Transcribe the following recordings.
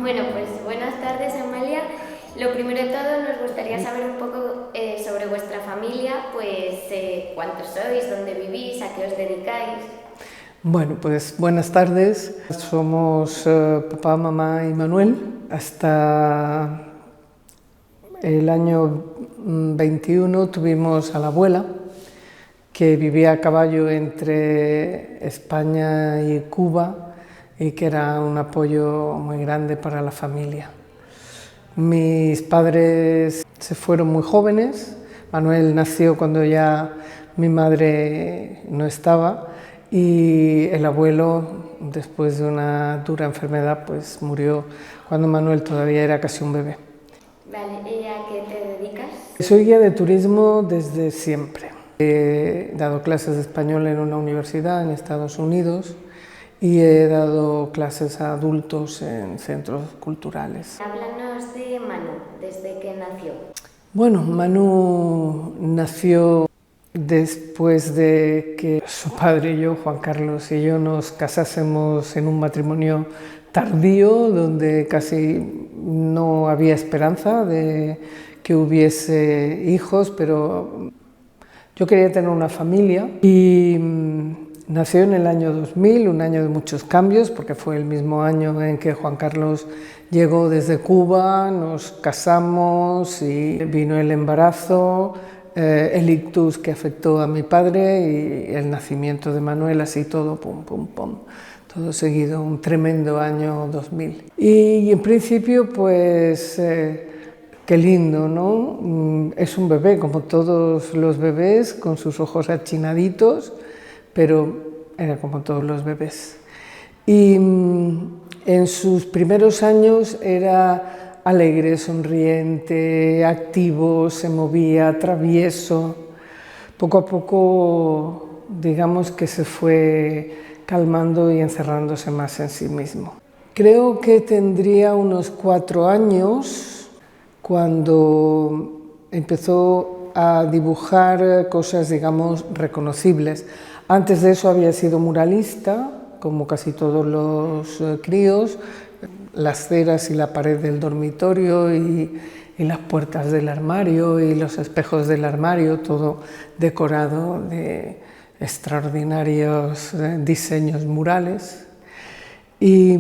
Bueno, pues buenas tardes, Amalia. Lo primero de todo, nos gustaría saber un poco sobre vuestra familia, pues cuántos sois, dónde vivís, a qué os dedicáis. Bueno, pues buenas tardes. Somos papá, mamá y Manuel. Hasta el año 21 tuvimos a la abuela, que vivía a caballo entre España y Cuba y que era un apoyo muy grande para la familia. Mis padres se fueron muy jóvenes. Manuel nació cuando ya mi madre no estaba y el abuelo, después de una dura enfermedad, pues murió cuando Manuel todavía era casi un bebé. Vale, ¿y a qué te dedicas? Soy guía de turismo desde siempre. He dado clases de español en una universidad en Estados Unidos y he dado clases a adultos en centros culturales. Háblanos de Manu, desde que nació. Bueno, Manu nació después de que su padre y yo, Juan Carlos y yo, nos casásemos en un matrimonio tardío, donde casi no había esperanza de que hubiese hijos, pero yo quería tener una familia y nació en el año 2000, un año de muchos cambios, porque fue el mismo año en que Juan Carlos llegó desde Cuba, nos casamos y vino el embarazo, el ictus que afectó a mi padre y el nacimiento de Manuel, así todo, pum, pum, pum, todo seguido, un tremendo año 2000. Y en principio, pues, qué lindo, ¿no? Es un bebé, como todos los bebés, con sus ojos achinaditos, pero era como todos los bebés. Y en sus primeros años era alegre, sonriente, activo, se movía, travieso. Poco a poco, digamos que se fue calmando y encerrándose más en sí mismo. Creo que tendría unos 4 años cuando empezó a dibujar cosas, digamos, reconocibles. Antes de eso había sido muralista, como casi todos los críos, las ceras y la pared del dormitorio y las puertas del armario y los espejos del armario, todo decorado de extraordinarios diseños murales. Y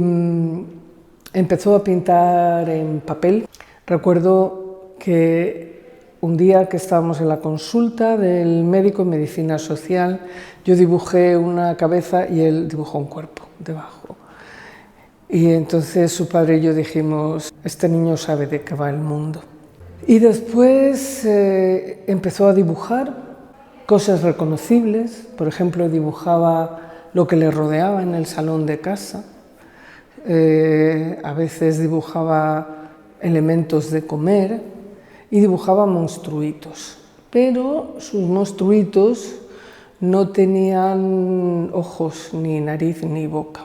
empezó a pintar en papel. Recuerdo que un día que estábamos en la consulta del médico en medicina social, yo dibujé una cabeza y él dibujó un cuerpo debajo. Y entonces su padre y yo dijimos, este niño sabe de qué va el mundo. Y después empezó a dibujar cosas reconocibles, por ejemplo, dibujaba lo que le rodeaba en el salón de casa, a veces dibujaba elementos de comer y dibujaba monstruitos, pero sus monstruitos no tenían ojos, ni nariz, ni boca,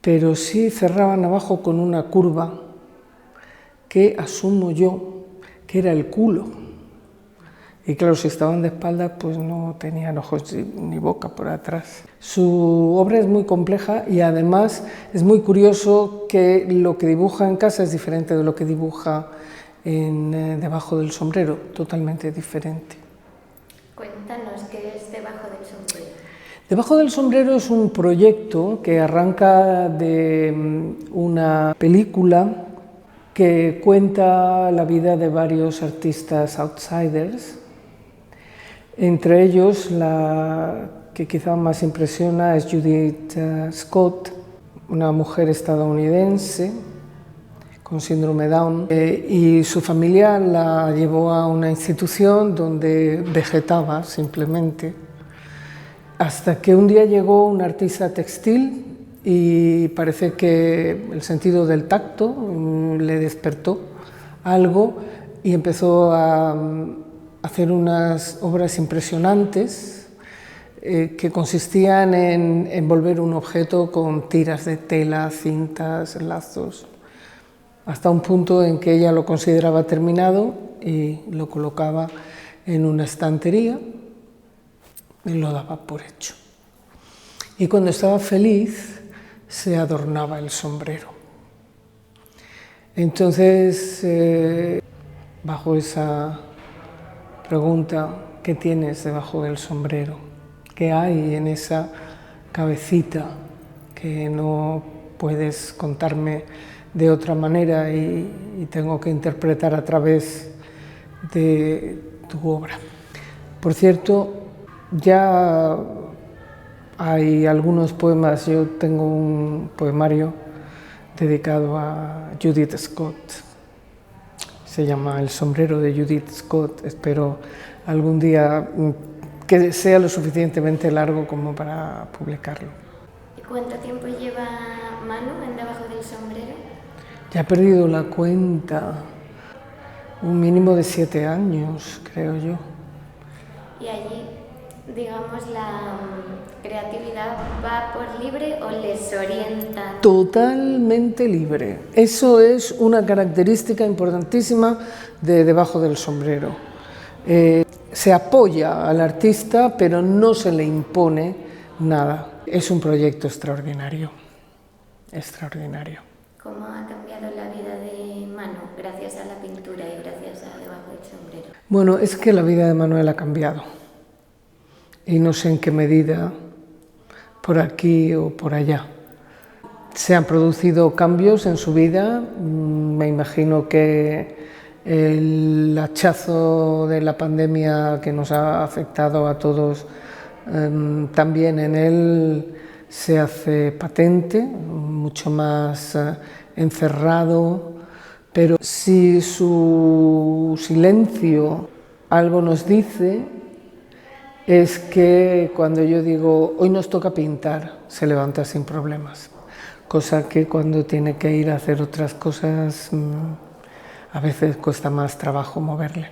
pero sí cerraban abajo con una curva que asumo yo que era el culo. Y claro, si estaban de espaldas, pues no tenían ojos ni boca por atrás. Su obra es muy compleja y además es muy curioso que lo que dibuja en casa es diferente de lo que dibuja debajo del sombrero, totalmente diferente. Cuéntanos, ¿qué es Debajo del sombrero? Debajo del sombrero es un proyecto que arranca de una película que cuenta la vida de varios artistas outsiders. Entre ellos, la que quizá más impresiona es Judith Scott, una mujer estadounidense con síndrome Down, y su familia la llevó a una institución donde vegetaba simplemente, hasta que un día llegó un artista textil y parece que el sentido del tacto le despertó algo y empezó a hacer unas obras impresionantes que consistían en envolver un objeto con tiras de tela, cintas, lazos, hasta un punto en que ella lo consideraba terminado y lo colocaba en una estantería. y lo daba por hecho. Y cuando estaba feliz se adornaba el sombrero. Entonces, bajo esa pregunta, ¿qué tienes debajo del sombrero? ¿Qué hay en esa cabecita que no puedes contarme de otra manera y tengo que interpretar a través de tu obra? Por cierto, ya hay algunos poemas, yo tengo un poemario dedicado a Judith Scott, se llama El sombrero de Judith Scott, espero algún día que sea lo suficientemente largo como para publicarlo. ¿Y cuánto tiempo lleva Manu en Debajo del sombrero? Ya he perdido la cuenta, un mínimo de 7 años, creo yo. Y allí, digamos, la creatividad va por libre o les orienta. Totalmente libre. Eso es una característica importantísima de Debajo del sombrero. Se apoya al artista, pero no se le impone nada. Es un proyecto extraordinario, extraordinario. ¿Cómo ha cambiado la vida de Manu gracias a la pintura y gracias a Debajo del sombrero? Bueno, es que la vida de Manuel ha cambiado. Y no sé en qué medida, por aquí o por allá. Se han producido cambios en su vida, me imagino que el hachazo de la pandemia que nos ha afectado a todos también en él se hace patente, mucho más encerrado, pero si su silencio algo nos dice, es que cuando yo digo hoy nos toca pintar, se levanta sin problemas, cosa que cuando tiene que ir a hacer otras cosas a veces cuesta más trabajo moverle.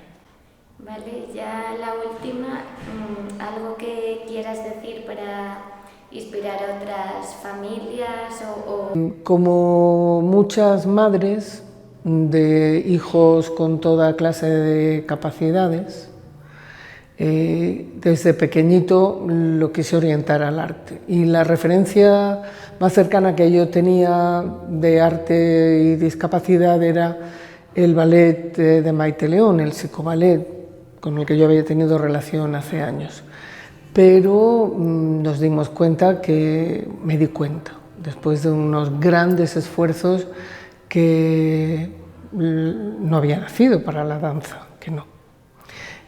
Vale, ya la última, algo que quieras decir para inspirar a otras familias Como muchas madres de hijos con toda clase de capacidades, desde pequeñito lo quise orientar al arte y la referencia más cercana que yo tenía de arte y discapacidad era el ballet de Maite León, el psicoballet, con el que yo había tenido relación hace años. Pero nos dimos cuenta me di cuenta, después de unos grandes esfuerzos, que no había nacido para la danza, que no.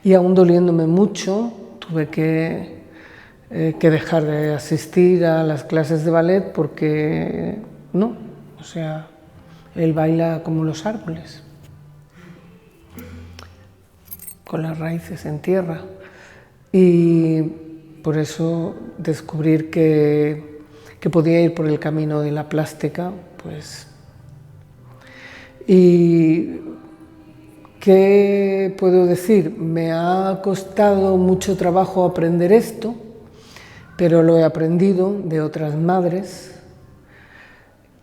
Y aún doliéndome mucho, tuve que dejar de asistir a las clases de ballet porque no, o sea, él baila como los árboles, con las raíces en tierra. Y por eso descubrir que podía ir por el camino de la plástica, pues. Y ¿qué puedo decir? Me ha costado mucho trabajo aprender esto, pero lo he aprendido de otras madres,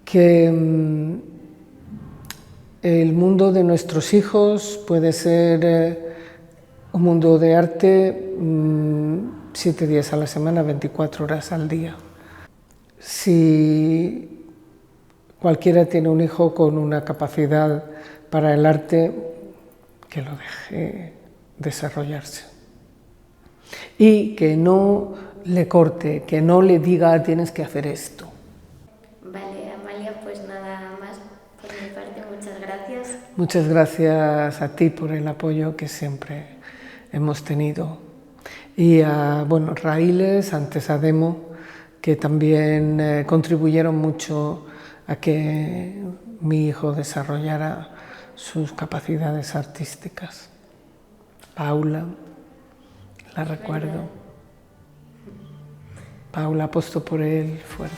que el mundo de nuestros hijos puede ser un mundo de arte 7 días a la semana, 24 horas al día. Si cualquiera tiene un hijo con una capacidad para el arte, que lo deje desarrollarse. Y que no le corte, que no le diga tienes que hacer esto. Vale, Amalia, pues nada más por mi parte, muchas gracias. Muchas gracias a ti por el apoyo que siempre hemos tenido. Y a Raíles, antes a Demo, que también contribuyeron mucho a que mi hijo desarrollara sus capacidades artísticas. Paula, la recuerdo. Paula apostó por él fuerte.